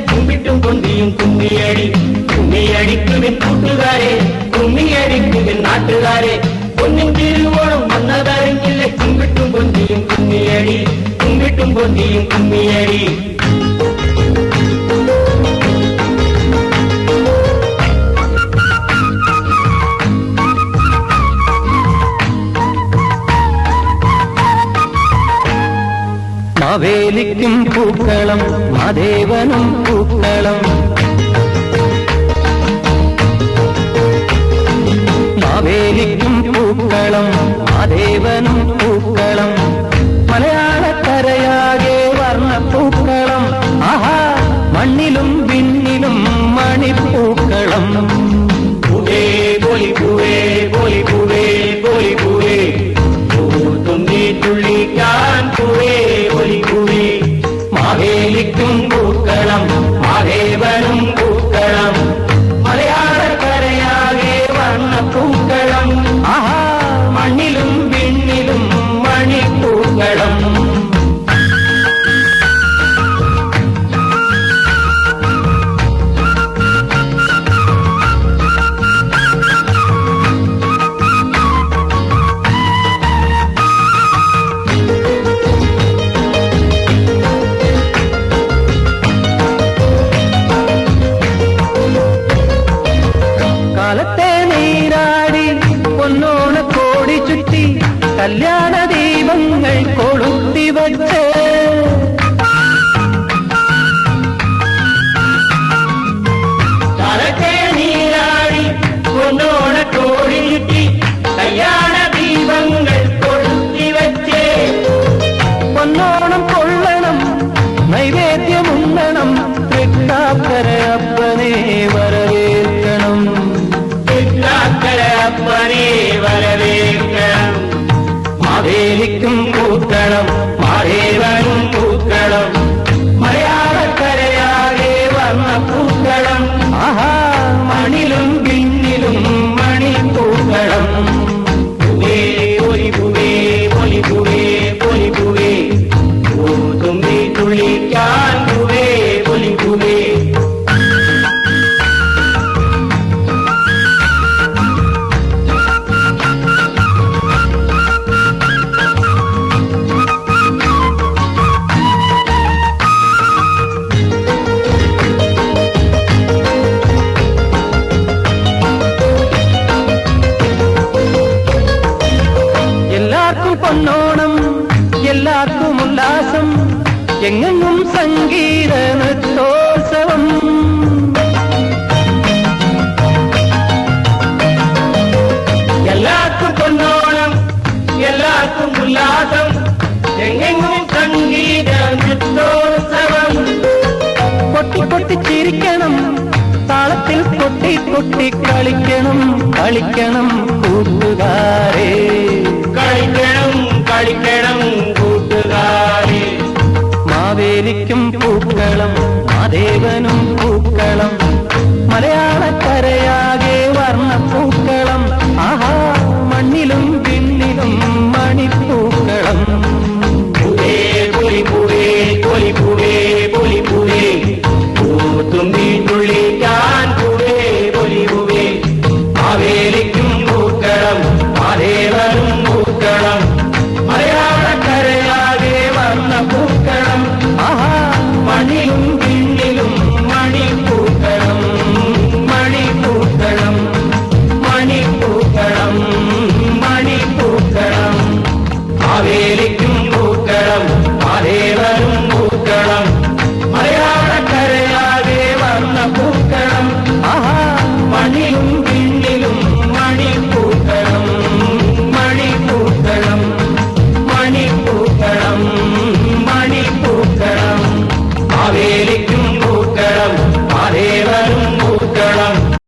കുമ്പിട്ടും കൊണ്ടിയും കുമ്മിയടി കുമ്മിയടിക്കുവിൻ കൂട്ടുകാരെ കുമ്മിയടിക്കുവിൻ നാട്ടുകാരെ പൊന്നിൻ തിരുവോണം വന്നതറിഞ്ഞില്ല കുമ്പിട്ടും കൊണ്ടിയും കുമ്മിയടി കുമ്പിട്ടും കൊണ്ടിയും കുമ്മിയടി മാവേലിക്കും പൂക്കളം മാദേവനും പൂക്കളം മാവേലിക്കും പൂക്കളം മാദേവനും പൂക്കളം മലയാളക്കരയാകെ വർണ്ണപ്പൂക്കളം ആഹാ മണ്ണിലും വിണ്ണിലും മണിപ്പൂക്കളം പൂവേ പോലി പൂവേ പോലി പൂവേ പോലി പൂവേ തുമ്പി തുള്ളിക്കാൻ പൂവേ പോലി പൂവേ മാവേലിക്കും പൂക്കളം മാദേവനും പൂക്കളം മലയാളക്കരയാകെ വർണ്ണപ്പൂക്കളം ആഹാ മണ്ണിലും വിണ്ണിലും മണിപ്പൂക്കളം കാലത്തെ നീരാടി പൊന്നോണ കോടി ചുറ്റി കല്യാണ ദീപങ്ങൾ കൊളുത്തി വച്ച് കാലത്തെ നീരാടി പൊന്നോണ കോടി ചുറ്റി കല്യാണ ദീപങ്ങൾ കൊളുത്തി വച്ചേ പൊന്നോണം കൊള്ളണം നൈവേദ്യമുണ്ണണം തൃക്കാക്കര അപ്പനെ വരവേൽക്കണം അപ്പനെ വരവേൽക്കണം മാവേലിക്കും പൂക്കളം മാദേവനും പൂക്കളം മലയാളക്കരയാകെ വർണ്ണപ്പൂക്കളം ആഹാ മണിലും പിന്നിലും മണിപ്പൂക്കളം പൂവേ പൊലി പൂവേ പൊലി പൂവേ പൊലി പൂവേ തുമ്പി തുള്ളിക്കാൻ പൂവേ പൊലി പൂവേ എല്ലാവർക്കും പൊന്നോണം എല്ലാവർക്കും ഉല്ലാസം എങ്ങെങ്ങും സംഗീത നൃത്തോത്സവം എല്ലാവർക്കും പൊന്നോണം എല്ലാവർക്കും ഉല്ലാസം എങ്ങെങ്ങും സംഗീത നൃത്തോത്സവം പൊട്ടി പൊട്ടി ചിരിക്കണം താളത്തിൽ കൊട്ടി കൊട്ടി കളിക്കണം കളിക്കണം കൂട്ടുകാരെ കളിക്കണം കളിക്കണം കൂട്ടുകാരെ മാവേലിക്കും പൂക്കളം മാദേവനും പൂക്കളം മലയാള